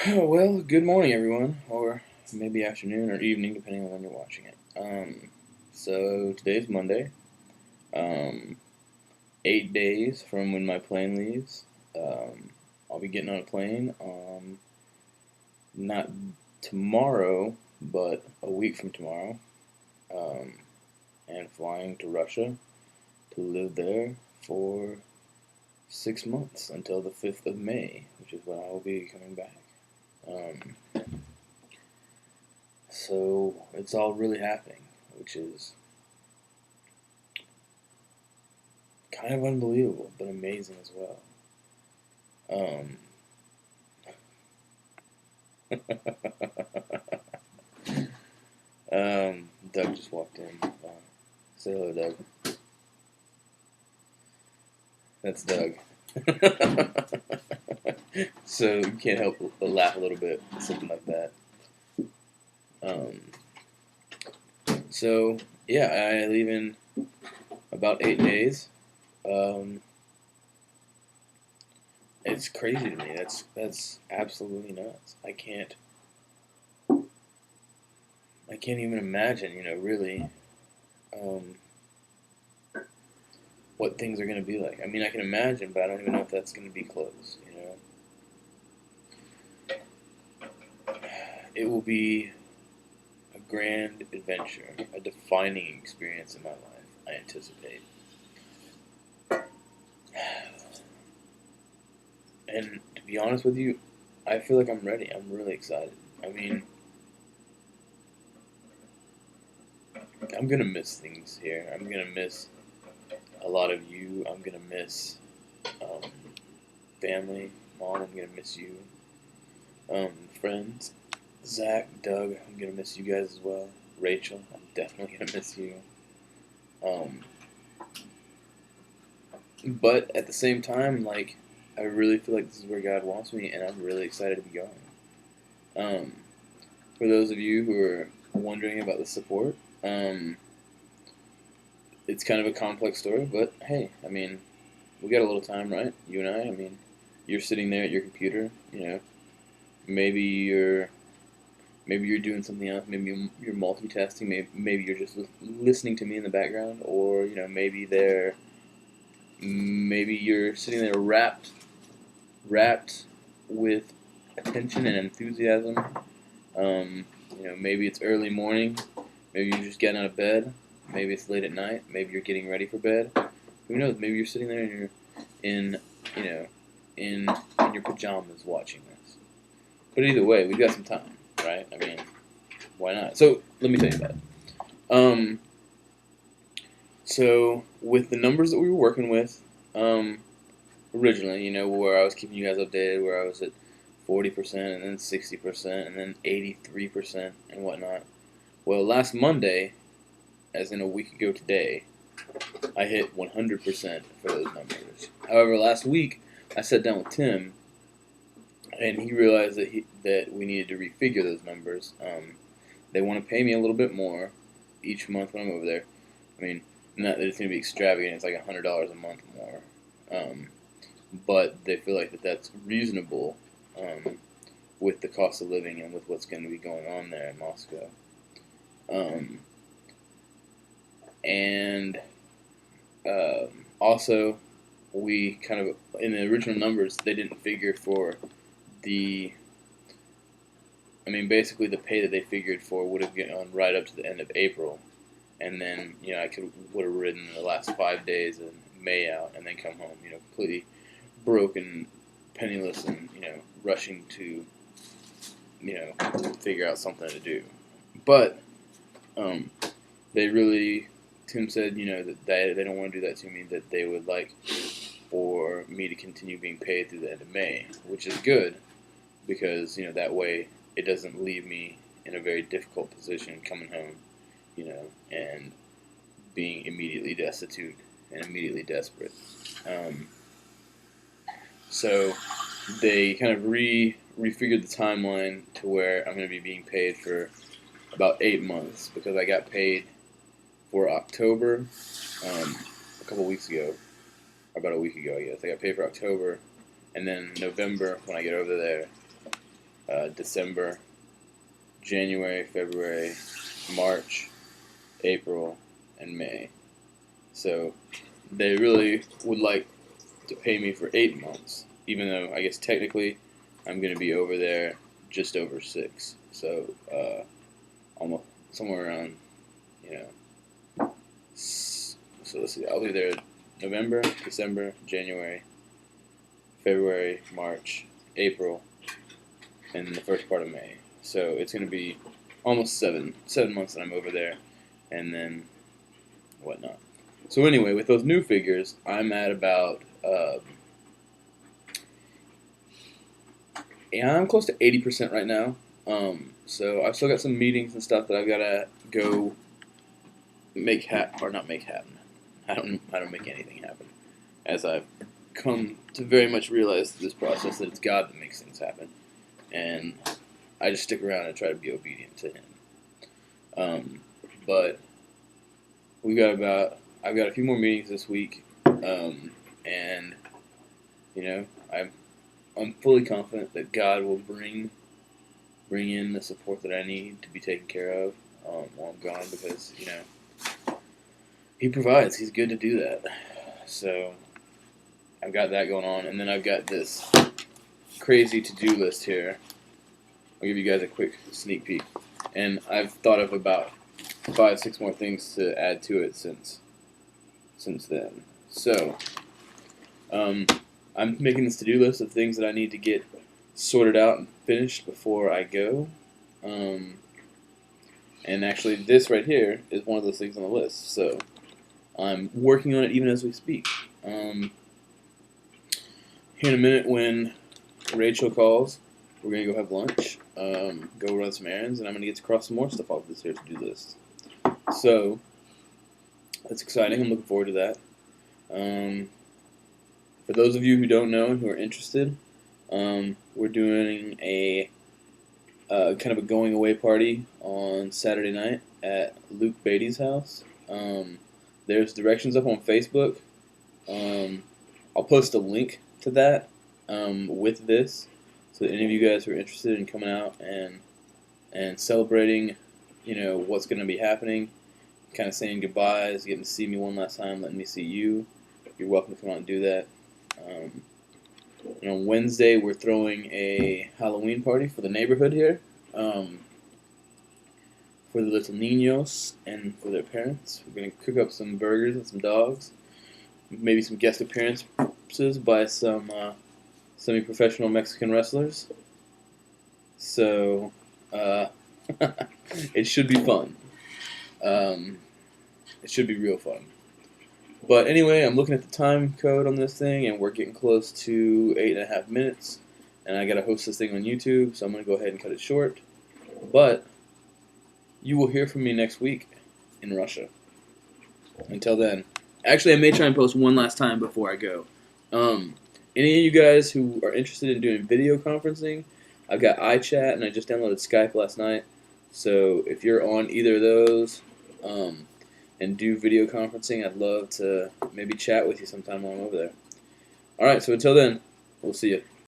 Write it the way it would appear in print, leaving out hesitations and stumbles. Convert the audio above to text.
Well, good morning, everyone, or maybe afternoon or evening, depending on when you're watching it. So today's Monday. Um, 8 days from when my plane leaves. I'll be getting on a plane not tomorrow, but a week from tomorrow, um, and flying to Russia to live there for 6 months until the 5th of May, which is when I will be coming back. Um, So it's all really happening, which is kind of unbelievable, but amazing as well. Um, Doug just walked in. Say hello, Doug. That's Doug. So you can't help but laugh a little bit, something like that. Um, so yeah, I leave in about 8 days. Um, it's crazy to me. That's absolutely nuts. I can't even imagine. Really, um, what things are going to be like. I mean, I can imagine, but I don't even know if that's going to be close. It will be a grand adventure, a defining experience in my life. I anticipate, and to be honest with you, I feel like I'm ready. I'm really excited. I mean, I'm gonna miss things here. I'm gonna miss a lot of you. I'm gonna miss um, family, mom. I'm gonna miss you, friends, Zach, Doug. I'm gonna miss you guys as well. Rachel, I'm definitely gonna miss you. Um, but at the same time, like, I really feel like this is where God wants me, and I'm really excited to be going. Um, for those of you who are wondering about the support, um, it's kind of a complex story, but hey, I mean, we got a little time, right? You and I. I mean, you're sitting there at your computer. Maybe you're doing something else. Maybe you're multitasking. Maybe you're just listening to me in the background, or maybe you're sitting there wrapped with attention and enthusiasm. Maybe it's early morning. Maybe you're just getting out of bed. Maybe it's late at night. Maybe you're getting ready for bed. Who knows? Maybe you're sitting there and you're in, you know, in your pajamas watching this. But either way, we've got some time, right? I mean, why not? So let me tell you about it. Um, so with the numbers that we were working with, um, originally, where I was keeping you guys updated, where I was at 40% and then 60% and then 83% and whatnot. Well, last Monday, as in a week ago today, I hit 100% for those numbers. However, last week I sat down with Tim, and he realized that we needed to refigure those numbers. They want to pay me a little bit more each month when I'm over there. I mean, not that it's going to be extravagant; it's like $100 a month more. Um, but they feel like that's reasonable with the cost of living and with what's going to be going on there in Moscow. Um, and Also, we kind of in the original numbers they didn't figure for the. I mean, basically the pay that they figured for would have gone right up to the end of April, and then I would have ridden the last 5 days of May out, and then come home, completely broken, penniless, and rushing to figure out something to do. But um, they really, Tim said, that they don't want to do that to me. That they would like for me to continue being paid through the end of May, which is good because that way it doesn't leave me in a very difficult position coming home, and being immediately destitute and immediately desperate. Um, so they kind of refigured the timeline to where I'm going to be being paid for about 8 months because I got paid for October a couple weeks ago, or about a week ago, I guess. I got paid for October, and then November when I get over there, December, January, February, March, April, and May. So they really would like to pay me for 8 months, even though I guess technically I'm going to be over there just over 6. So almost somewhere around, you know. So let's see. I'll be there November, December, January, February, March, April, and the first part of May. So it's going to be almost 7 months that I'm over there, and then whatnot. So anyway, with those new figures, I'm at about I'm close to 80% right now. So I've still got some meetings and stuff that I've got to go not make happen. I don't make anything happen, as I've come to very much realize through this process that it's God that makes things happen, and I just stick around and try to be obedient to Him. But I've got a few more meetings this week, and you know I'm fully confident that God will bring in the support that I need to be taken care of while I'm gone, because He provides. He's good to do that. So I've got that going on, and then I've got this crazy to-do list here. I'll give you guys a quick sneak peek, and I've thought of about 5-6 more things to add to it since then. So I'm making this to-do list of things that I need to get sorted out and finished before I go. And actually, this right here is one of those things on the list. So I'm working on it even as we speak. Here in a minute, when Rachel calls, we're going to go have lunch, go run some errands, and I'm going to get to cross some more stuff off this here to-do list. So that's exciting. I'm looking forward to that. For those of you who don't know and who are interested, we're doing a kind of a going away party on Saturday night at Luke Beatty's house. There's directions up on Facebook. I'll post a link to that with this, so that any of you guys who are interested in coming out and celebrating, what's going to be happening, kind of saying goodbyes, getting to see me one last time, letting me see you, you're welcome to come out and do that. And on Wednesday, we're throwing a Halloween party for the neighborhood here, for the little niños and for their parents. We're going to cook up some burgers and some dogs, maybe some guest appearances by some semi-professional Mexican wrestlers. So it should be fun. It should be real fun. But anyway, I'm looking at the time code on this thing, and we're getting close to 8.5 minutes. And I got to host this thing on YouTube, so I'm going to go ahead and cut it short. But you will hear from me next week in Russia. Until then. Actually, I may try and post one last time before I go. Any of you guys who are interested in doing video conferencing, I've got iChat, and I just downloaded Skype last night. So if you're on either of those and do video conferencing, I'd love to maybe chat with you sometime while I'm over there. Alright, so until then, we'll see you.